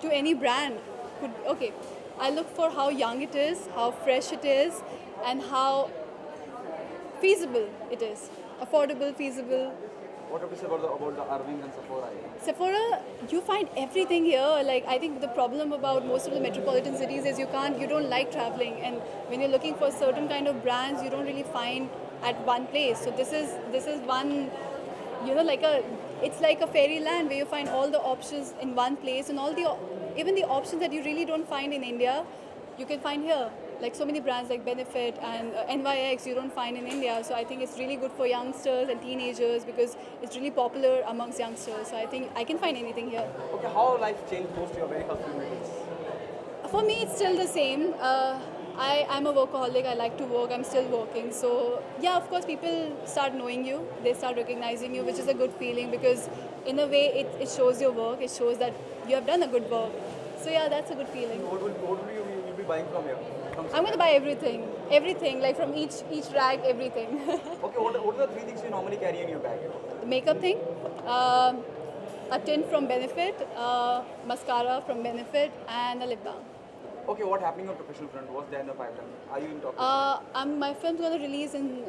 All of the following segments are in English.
to any brand. Okay, I look for how young it is, how fresh it is, and how feasible it is. Affordable, feasible. What do you say about the Arvind and Sephora? Sephora, you find everything here. Like, I think the problem about most of the metropolitan cities is you don't like traveling, and when you're looking for certain kind of brands, you don't really find at one place. So this is one, like it's like a fairyland where you find all the options in one place, and even the options that you really don't find in India, you can find here. Like so many brands like Benefit and NYX, you don't find in India. So I think it's really good for youngsters and teenagers because it's really popular amongst youngsters. So I think I can find anything here. Okay, how life changed post your very first few minutes? For me, it's still the same. I'm a workaholic. I like to work. I'm still working. So yeah, of course, people start knowing you. They start recognizing you, which is a good feeling because in a way, it shows your work. It shows that you have done a good work. So yeah, that's a good feeling. What will you be buying from here? I'm going to buy everything, like from each rack, everything. Okay, what are the three things you normally carry in your bag? The makeup thing, a tint from Benefit, mascara from Benefit, and a lip balm. Okay, what happening on professional front? What's there in the pipeline? Are you in talks? My film's going to release in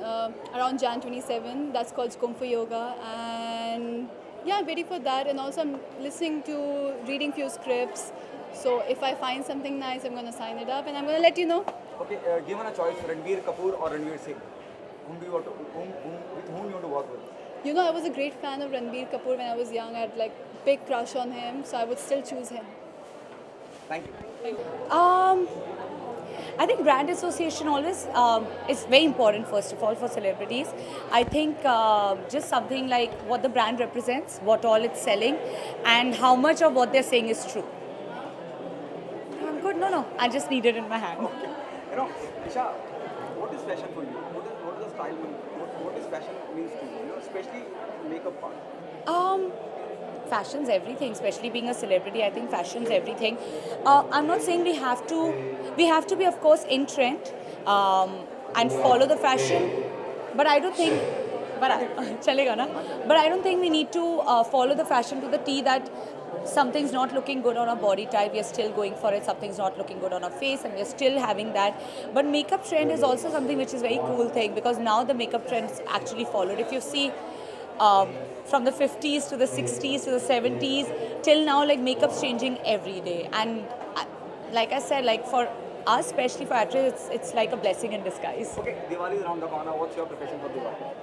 around Jan 27. That's called Kung Fu Yoga, and yeah, I'm waiting for that. And also, I'm reading few scripts. So if I find something nice, I'm going to sign it up, and I'm going to let you know. Okay, given a choice, Ranbir Kapoor or Ranveer Singh, with whom you want to work with? I was a great fan of Ranbir Kapoor when I was young. I had like big crush on him, so I would still choose him. Thank you. I think brand association always is very important, first of all, for celebrities. I think just something like what the brand represents, what all it's selling, and how much of what they're saying is true. I'm good. No. I just need it in my hand. Okay. Isha, what is fashion for you? What is the style mean? What is fashion means to you? Especially makeup part. Fashion's everything, especially being a celebrity. I think fashion's everything. I'm not saying we have to be, of course, in trend and follow the fashion, but I don't think, chalega na? But I don't think we need to follow the fashion to the T that something's not looking good on our body type, we are still going for it. Something's not looking good on our face, and we are still having that. But makeup trend is also something which is very cool thing because now the makeup trends actually followed. If you see. From the 50s to the 60s to the 70s till now, like makeup's changing every day, and like I said, like for us, especially for actors, it's like a blessing in disguise. Okay, Diwali is around the corner. What's your preparation for Diwali?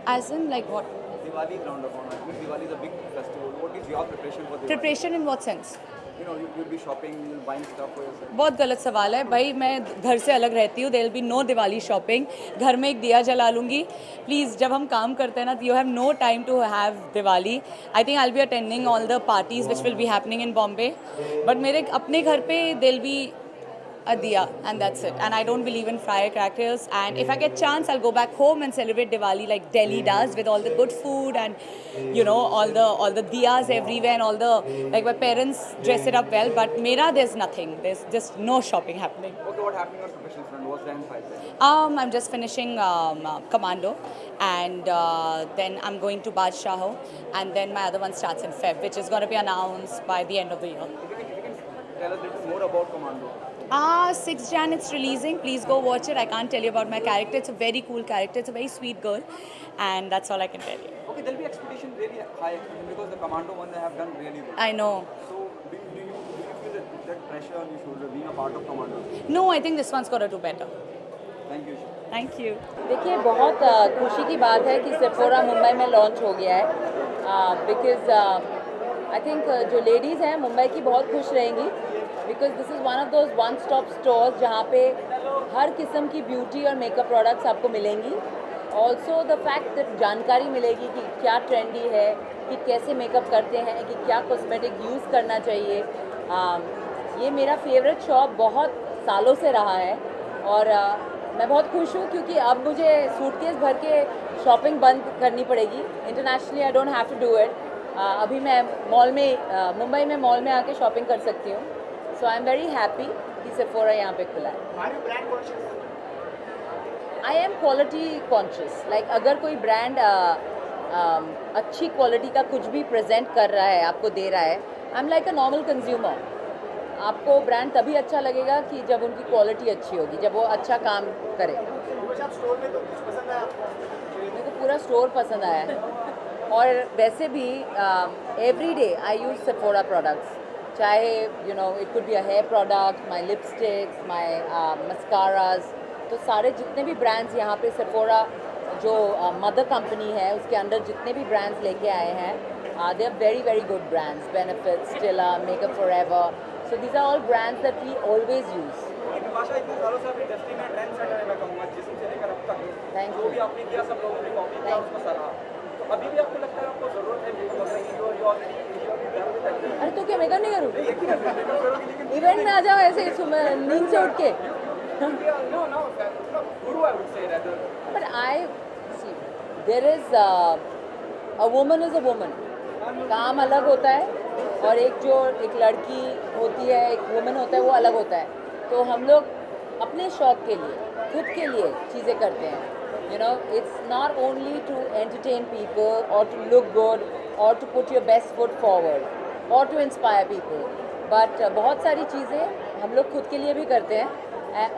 As in, like what? Diwali is around the corner. Diwali is a big festival. What is your preparation for Diwali? Preparation in what sense? You'll be shopping, you'll buying stuff for yourself. बहुत गलत सवाल है भाई. मैं घर से अलग रहती हूँ. There will be no Diwali shopping. घर में एक दिया जला लूँगी. प्लीज़ जब हम काम करते हैं ना, you have no time to have Diwali. I think I'll be attending all the parties which will be happening in Bombay. But मेरे अपने घर पे there'll be a diya, and that's it. And I don't believe in firecrackers. And if I get chance, I'll go back home and celebrate Diwali like Delhi does, with all the good food and all the diyas everywhere, and all the, like, my parents dress it up well. But mera, there's nothing. There's just no shopping happening. Okay, what happening on professional front? What's the end pipeline? I'm just finishing Commando, and then I'm going to Badshah, and then my other one starts in Feb, which is going to be announced by the end of the year. If you can tell us a little more about Commando. 6 Jan it's releasing. Please go watch it. I can't tell you about my character. It's a very cool character. It's a very sweet girl, and that's all I can tell you. Okay, there'll be expectation really high because the Commando one they have done really well. I know. So do you feel that pressure on your shoulder being a part of Commando? No, I think this one's got to do better. Thank you. Thank you. देखिए, बहुत खुशी की बात है कि Sephora Mumbai में launch हो गया है बिकॉज आई थिंक जो लेडीज़ हैं मुंबई की बहुत खुश रहेंगी because this is one of those one stop stores जहाँ पे हर किस्म की ब्यूटी और मेकअप प्रोडक्ट्स आपको मिलेंगी. ऑल्सो द फैक्ट दैट जानकारी मिलेगी कि क्या ट्रेंडी है, कि कैसे मेकअप करते हैं, कि क्या कॉस्मेटिक यूज़ करना चाहिए. ये मेरा फेवरेट शॉप बहुत सालों से रहा है और मैं बहुत खुश हूँ क्योंकि अब मुझे सूटकेस भर के शॉपिंग बंद करनी पड़ेगी. Internationally I don't have to do it. अभी मैं मॉल में मुंबई में मॉल में आके शॉपिंग कर सकती हूँ. सो आई एम वेरी हैप्पी कि सेफोरा यहाँ पे खुला है. I am quality conscious. Like अगर कोई ब्रांड अच्छी क्वालिटी का कुछ भी प्रेजेंट कर रहा है, आपको दे रहा है, I am like a normal consumer. आपको ब्रांड तभी अच्छा लगेगा कि जब उनकी क्वालिटी अच्छी होगी, जब वो अच्छा काम करे. मेरे को पूरा स्टोर पसंद आया है. और वैसे भी every day I use Sephora products. चाहे you know it could be a hair product, my lipsticks, my mascaras. तो सारे जितने भी ब्रांड्स यहाँ पे सेफोरा जो मदर कंपनी है उसके अंदर जितने भी ब्रांड्स लेके आए हैं, they are very very good brands. Benefit, Stila, makeup forever. So these are all brands that we always use. भाषा इतने सालों से आपकी इंडस्ट्री में ट्रेंड सेटर है, मैं कहूँगा जिसम से लेकर अब तक Thank जो you. भी आपने किया सब लोगों ने कॉपी किया, उसको सराहा. तो अभी भी आपको लगता है आपको जरूरत है मेकअप करने की, जो ऑलरेडी अरे तो क्या मेकअप नहीं करूँ? एक ही मेकअप करोगे लेकिन इवेंट में आ जाओ ऐसे ही सुबह नींद से उठ के. no, guru I would say rather. But I see there is a woman is a woman. काम अलग होता है और एक जो एक लड़की होती है, एक वुमन होता है, वो अलग होता है. तो हम लोग अपने शौक के लिए, खुद के लिए चीज़ें करते हैं. You know, it's not only to entertain people or to look good or to put your best foot forward or to inspire people. But बहुत सारी चीज़ें हम लोग खुद के लिए भी करते हैं.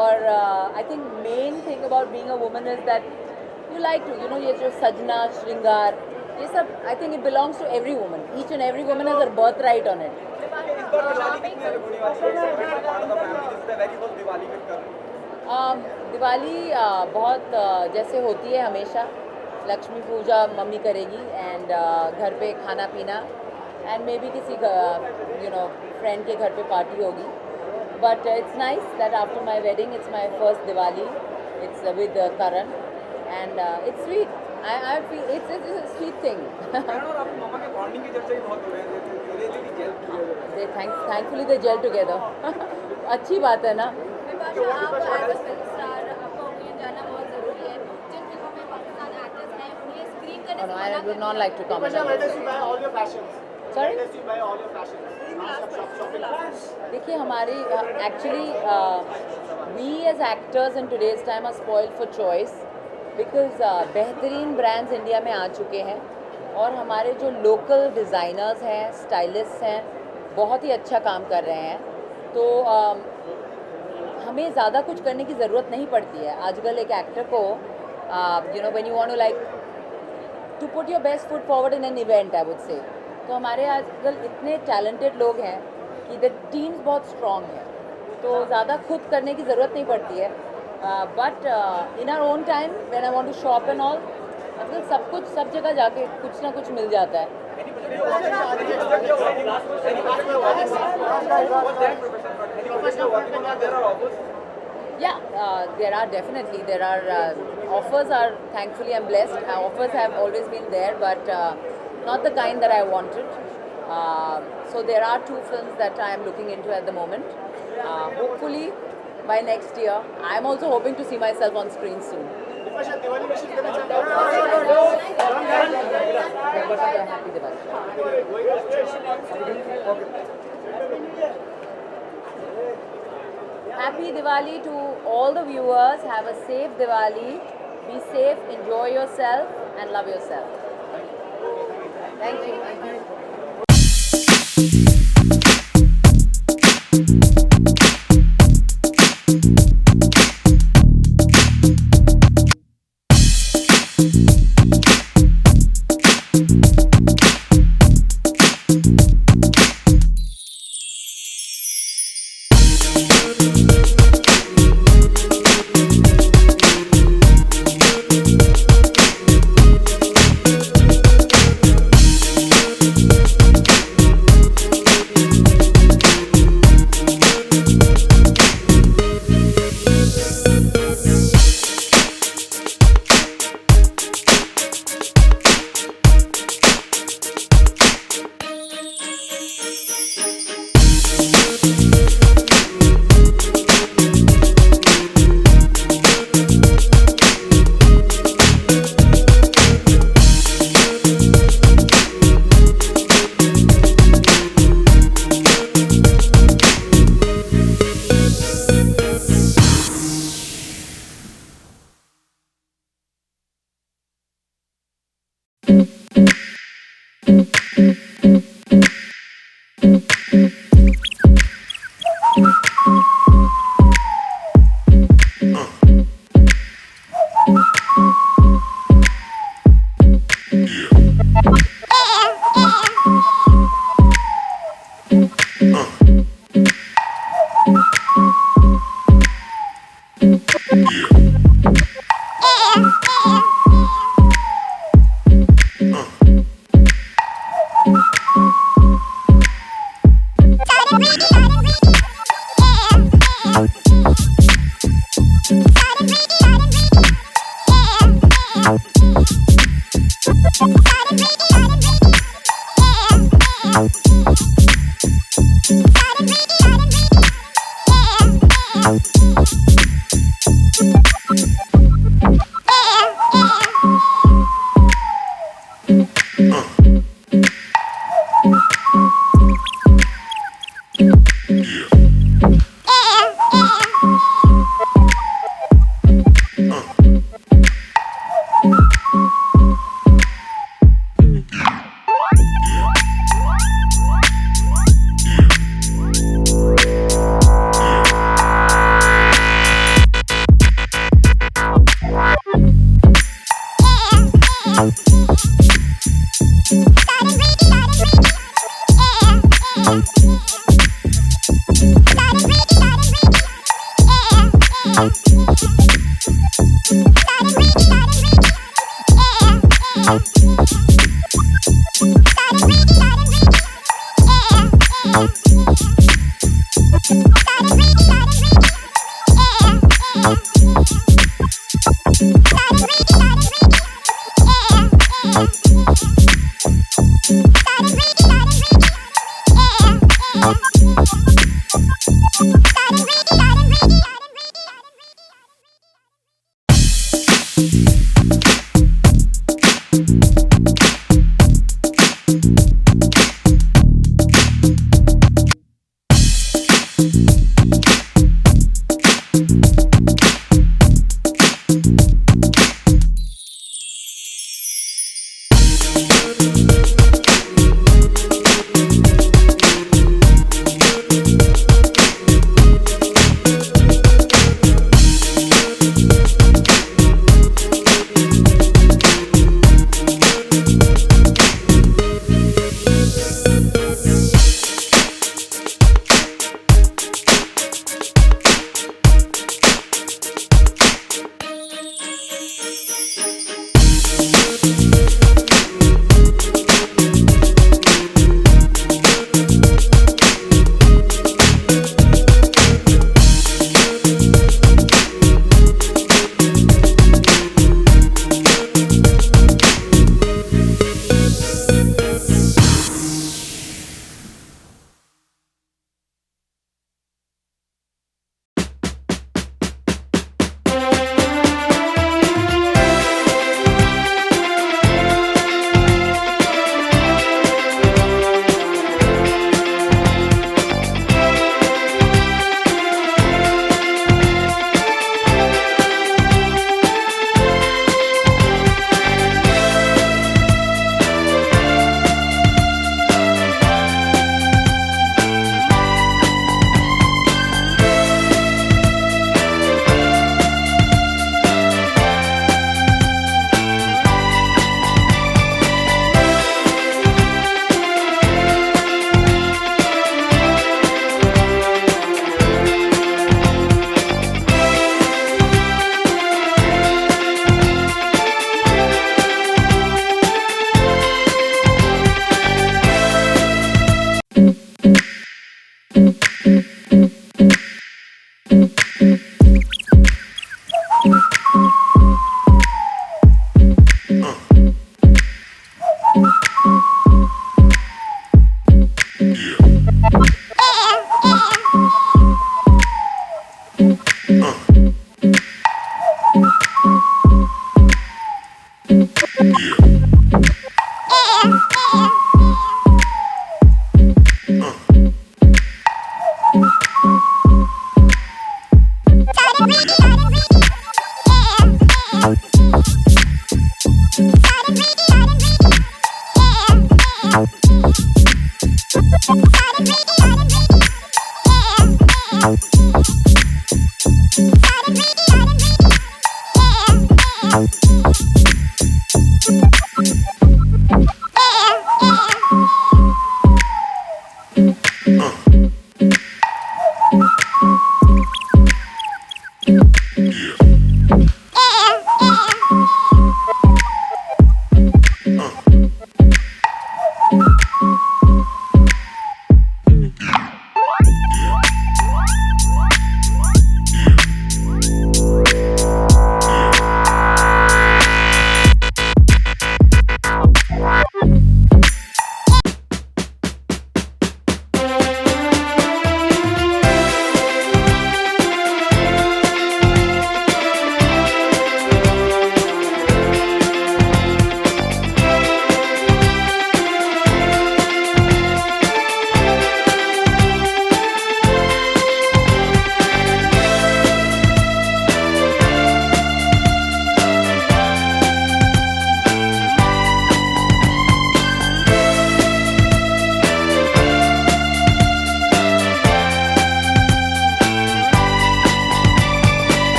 और I think main thing about being a woman is that you like to you know ये जो सजना श्रृंगार ये सब I think it belongs to every woman. Each and every woman has a birth right on it. इस बार दिवाली कितनी अलग होने वाली है? Celebrate part of the family, जिस पे वेरी फर्स्ट दिवाली में कर रहे हैं. दिवाली बहुत जैसे होती है हमेशा. लक्ष्मी पूजा मम्मी करेगी एंड घर पे खाना पीना एंड मे बी किसी यू नो फ्रेंड के घर पे पार्टी होगी. But it's nice that after my wedding it's my first Diwali. It's with Karan and it's sweet. I feel it's a sweet thing. Karan और आपकी मम्मा के बॉन्डिंग की चर्चा भी बहुत हो रही है. they really gel together. They thankfully they gel together. अच्छी बात है ना. आप एज अ फिल्म स्टार आपका ओपिनियन जानना बहुत ज़रूरी है. जिन फिल्मों में पाकिस्तान एक्टर्स हैं उन्हें स्क्रीन करने से I मना would not करते like to comment on Where this. does you buy all your fashions? Sorry? Where does you buy all your fashions? देखिए हमारी actually we as actors in today's time are spoiled for choice because बेहतरीन brands India में आ चुके हैं और हमारे जो लोकल डिज़ाइनर्स हैं, स्टाइलिस्ट्स हैं, बहुत ही अच्छा काम कर रहे हैं. तो हमें ज़्यादा कुछ करने की ज़रूरत नहीं पड़ती है. आजकल एक एक्टर को you know when you want to like to put your best foot forward in an event I would say. तो हमारे आजकल इतने टैलेंटेड लोग हैं कि द टीम्स बहुत स्ट्रॉन्ग है. तो ज़्यादा खुद करने की ज़रूरत नहीं पड़ती है. But in our own time when I want to shop and all मतलब सब कुछ सब जगह जाके कुछ ना कुछ मिल जाता है. Yeah, there are definitely. There are offers are thankfully I'm blessed. Offers have always been there, but not the kind that I wanted. So there are 2 films that I am looking into at the moment. Hopefully by next year, I am also hoping to see myself on screen soon. Vipasha, Diwali wishes देना चाहते हो? Happy Diwali. Happy Diwali to all the viewers. Have a safe Diwali. Be safe, enjoy yourself, and love yourself. Thank you.